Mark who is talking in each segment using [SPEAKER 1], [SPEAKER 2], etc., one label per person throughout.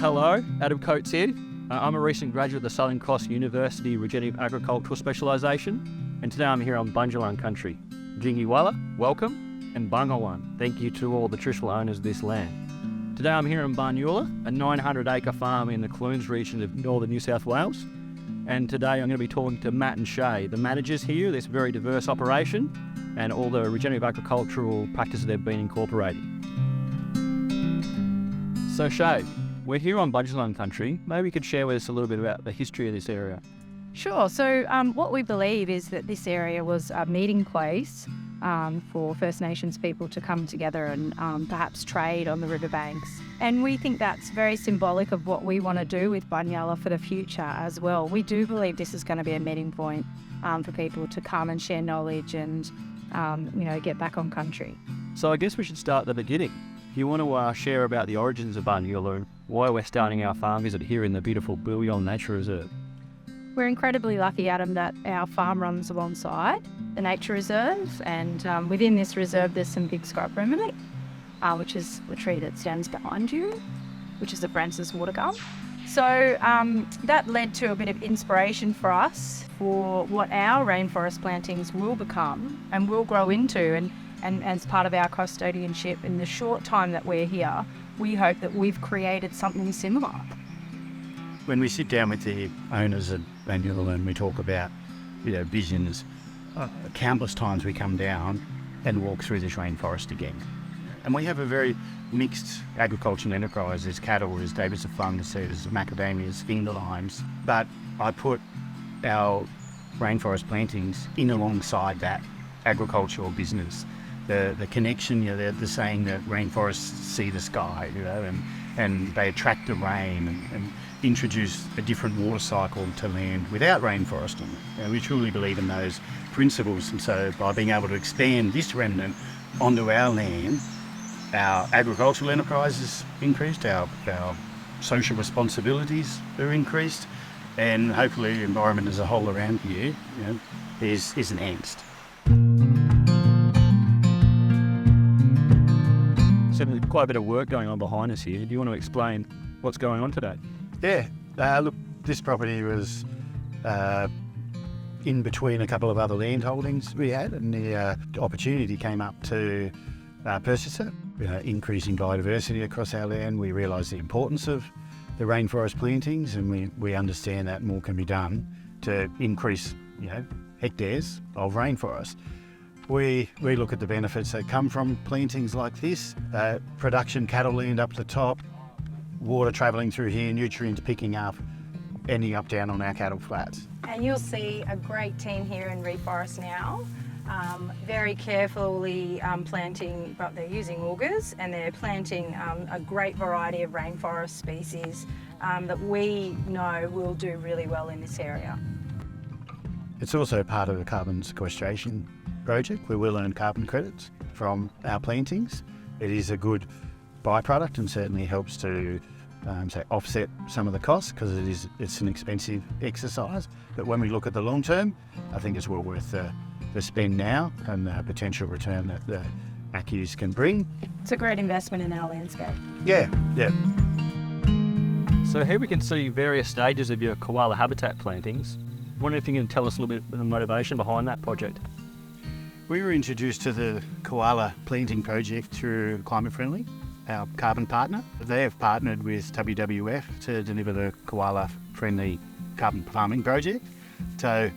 [SPEAKER 1] Hello, Adam Coates here. I'm a recent graduate of the Southern Cross University Regenerative Agricultural Specialisation, and today I'm here on Bunyala country. Bunyala, welcome, and Bungawan, thank you to all the traditional owners of this land. Today I'm here in Banyula, a 900-acre farm in the Clunes region of northern New South Wales, and today I'm going to be talking to Matt and Shae, the managers here of this very diverse operation, and all the regenerative agricultural practices they've been incorporating. So Shae, we're here on Bunyala country. Maybe you could share with us a little bit about the history of this area.
[SPEAKER 2] Sure. So what we believe is that this area was a meeting place for First Nations people to come together and perhaps trade on the riverbanks. And we think that's very symbolic of what we want to do with Bunyala for the future as well. We do believe this is going to be a meeting point for people to come and share knowledge and, get back on country.
[SPEAKER 1] So I guess we should start at the beginning. You want to share about the origins of Bunyala and why we're starting our farm visit here in the beautiful Bunyala Nature Reserve.
[SPEAKER 2] We're incredibly lucky, Adam, that our farm runs alongside the nature reserve, and within this reserve there's some big scrub remedy, which is the tree that stands behind you, which is the Francis water gum. So that led to a bit of inspiration for us for what our rainforest plantings will become and will grow into, and as part of our custodianship in the short time that we're here, we hope that we've created something similar.
[SPEAKER 3] When we sit down with the owners at Banyula and we talk about, visions, countless times we come down and walk through this rainforest again. And we have a very mixed agricultural enterprise. There's cattle, there's Davidson fungus, there's macadamias, finger limes. But I put our rainforest plantings in alongside that agricultural business. The connection, the saying that rainforests see the sky, and they attract the rain and introduce a different water cycle to land without rainforest. And we truly believe in those principles. And so by being able to expand this remnant onto our land, our agricultural enterprise is increased, our social responsibilities are increased, and hopefully the environment as a whole around here is enhanced.
[SPEAKER 1] So there's quite a bit of work going on behind us here. Do you want to explain what's going on today?
[SPEAKER 3] Yeah, look, this property was in between a couple of other land holdings we had, and the opportunity came up to purchase it. Increasing biodiversity across our land, we realised the importance of the rainforest plantings, and we understand that more can be done to increase, hectares of rainforest. We look at the benefits that come from plantings like this, production cattle land up the top, water travelling through here, nutrients picking up, ending up down on our cattle flats.
[SPEAKER 2] And you'll see a great team here in Reforest now, very carefully planting, but they're using augers, and they're planting a great variety of rainforest species that we know will do really well in this area.
[SPEAKER 3] It's also part of the carbon sequestration project where we'll earn carbon credits from our plantings. It is a good byproduct and certainly helps to offset some of the costs, because it's an expensive exercise. But when we look at the long term, I think it's well worth the spend now and the potential return that the ACCUs can bring.
[SPEAKER 2] It's a great investment in our landscape.
[SPEAKER 3] Yeah.
[SPEAKER 1] So here we can see various stages of your koala habitat plantings. I wonder if you can tell us a little bit of the motivation behind that project.
[SPEAKER 3] We were introduced to the koala planting project through Climate Friendly, our carbon partner. They have partnered with WWF to deliver the koala friendly carbon farming project. So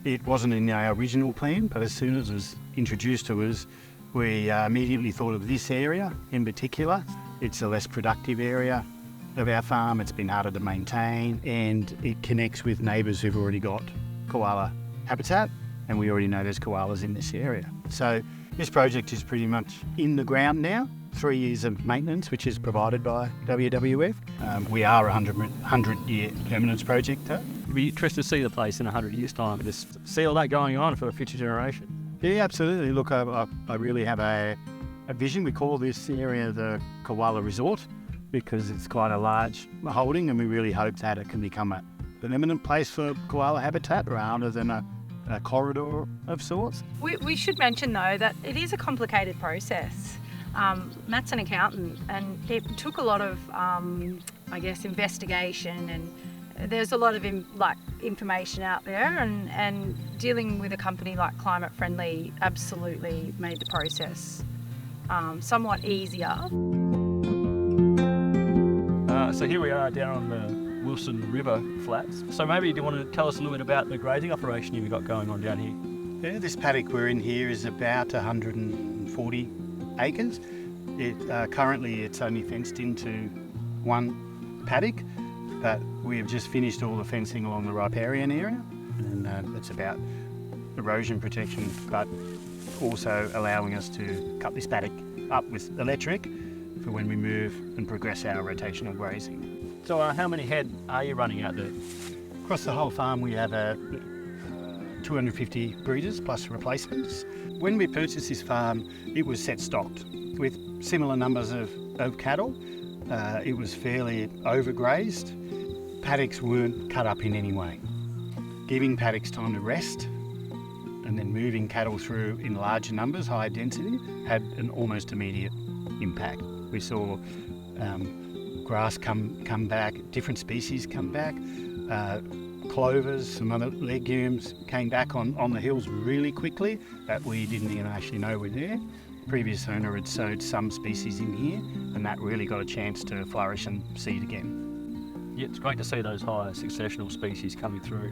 [SPEAKER 3] it wasn't in our original plan, but as soon as it was introduced to us, we immediately thought of this area in particular. It's a less productive area of our farm, it's been harder to maintain, and it connects with neighbours who've already got koala habitat, and we already know there's koalas in this area. So this project is pretty much in the ground now, 3 years of maintenance, which is provided by WWF. We are a 100-year permanence project though.
[SPEAKER 1] It'd be interesting to see the place in 100 years' time and just see all that going on for a future generation.
[SPEAKER 3] Yeah, absolutely. Look, I really have a vision. We call this area the Koala Resort because it's quite a large holding, and we really hope that it can become an eminent place for koala habitat rather than a corridor of sorts.
[SPEAKER 2] We should mention though that it is a complicated process. Matt's an accountant, and it took a lot of I guess, investigation, and there's a lot of information out there, and dealing with a company like Climate Friendly absolutely made the process somewhat easier.
[SPEAKER 1] So here we are down on the Wilson River flats. So maybe do you want to tell us a little bit about the grazing operation you've got going on down here?
[SPEAKER 3] Yeah, this paddock we're in here is about 140 acres. Currently it's only fenced into one paddock, but we've just finished all the fencing along the riparian area, and it's about erosion protection, but also allowing us to cut this paddock up with electric for when we move and progress our rotational grazing.
[SPEAKER 1] So how many head are you running out there?
[SPEAKER 3] Across the whole farm we have 250 breeders plus replacements. When we purchased this farm, it was set stocked with similar numbers of cattle. It was fairly overgrazed. Paddocks weren't cut up in any way. Giving paddocks time to rest and then moving cattle through in larger numbers, high density, had an almost immediate impact. We saw grass come back, different species come back, clovers, some other legumes came back on the hills really quickly that we didn't even actually know were there. Previous owner had sowed some species in here, and that really got a chance to flourish and seed again.
[SPEAKER 1] Yeah, it's great to see those high successional species coming through.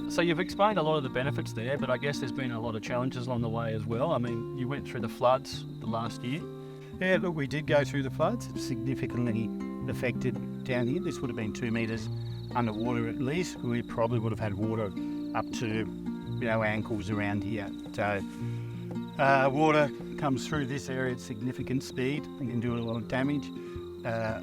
[SPEAKER 1] So you've explained a lot of the benefits there, but I guess there's been a lot of challenges along the way as well. I mean, you went through the floods the last year.
[SPEAKER 3] Yeah, look, we did go through the floods. It significantly affected down here. This would have been 2 metres underwater at least. We probably would have had water up to ankles around here. So water comes through this area at significant speed and can do a lot of damage.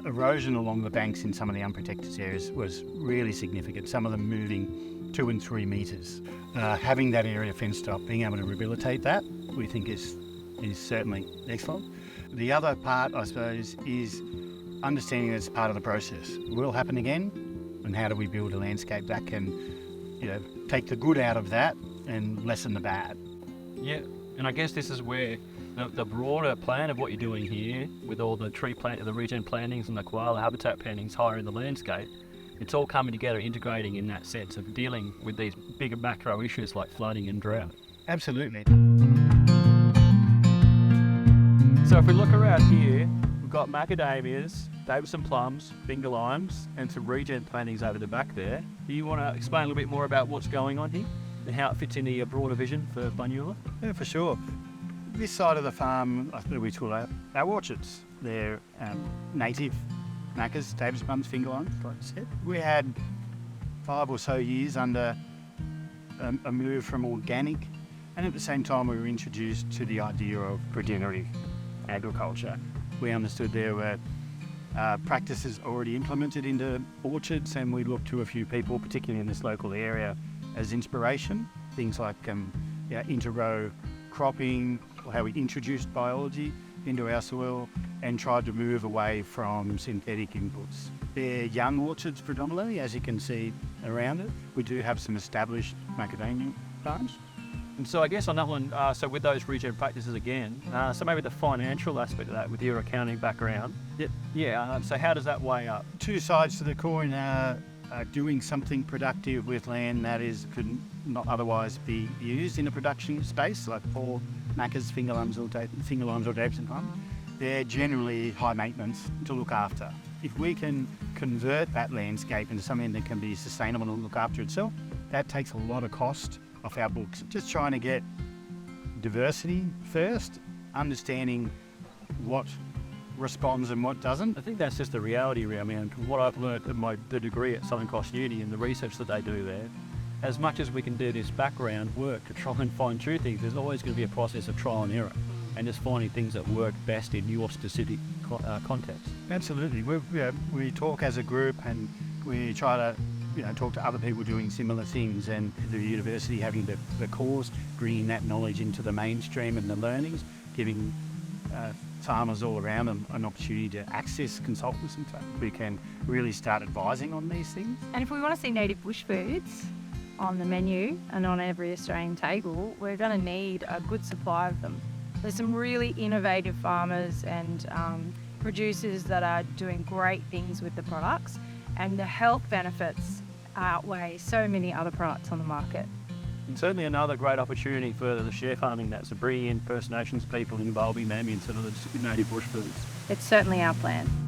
[SPEAKER 3] Erosion along the banks in some of the unprotected areas was really significant, some of them moving 2 and 3 metres. Having that area fenced up, being able to rehabilitate that, we think is certainly excellent. The other part, I suppose, is understanding that it's part of the process. It will happen again, and how do we build a landscape that can, take the good out of that and lessen the bad?
[SPEAKER 1] Yeah, and I guess this is where the broader plan of what you're doing here, with all the the regen plantings and the koala habitat plantings higher in the landscape, it's all coming together, integrating in that sense of dealing with these bigger macro issues like flooding and drought.
[SPEAKER 3] Absolutely.
[SPEAKER 1] So if we look around here, we've got macadamias, Davidson plums, finger limes, and some regen plantings over the back there. Do you want to explain a little bit more about what's going on here and how it fits into your broader vision for Banyula?
[SPEAKER 3] Yeah, for sure. This side of the farm, we call our orchards. They're native macas, Davidson plums, finger limes, like I said. We had 5 or so years under a move from organic, and at the same time we were introduced to the idea of regenerative agriculture. We understood there were practices already implemented into orchards, and we looked to a few people, particularly in this local area, as inspiration. Things like inter-row cropping, or how we introduced biology into our soil and tried to move away from synthetic inputs. They're young orchards predominantly, as you can see around it. We do have some established macadamia farms.
[SPEAKER 1] And so I guess on that one, so with those regen practices again, so maybe the financial aspect of that with your accounting background.
[SPEAKER 3] Yep.
[SPEAKER 1] Yeah, so how does that weigh up?
[SPEAKER 3] 2 sides to the coin. Doing something productive with land that could not otherwise be used in a production space, like for macas, finger limes or Davidson plums. They're generally high maintenance to look after. If we can convert that landscape into something that can be sustainable and look after itself, that takes a lot of cost off our books. Just trying to get diversity first, understanding what responds and what doesn't.
[SPEAKER 1] I think that's just the reality around, man. What I've learned at the degree at Southern Cross Uni and the research that they do there, as much as we can do this background work to try and find true things, there's always going to be a process of trial and error and just finding things that work best in your specific context.
[SPEAKER 3] Absolutely. We talk as a group and we try to talk to other people doing similar things, and the university having the course, bringing that knowledge into the mainstream and the learnings, giving farmers all around them an opportunity to access consultants and stuff. We can really start advising on these things.
[SPEAKER 2] And if we want to see native bush foods on the menu and on every Australian table, we're going to need a good supply of them. There's some really innovative farmers and producers that are doing great things with the products, and the health benefits outweigh so many other products on the market.
[SPEAKER 1] And certainly another great opportunity for the share farming, that's to bring in First Nations people involving them in sort of the native bush foods.
[SPEAKER 2] It's certainly our plan.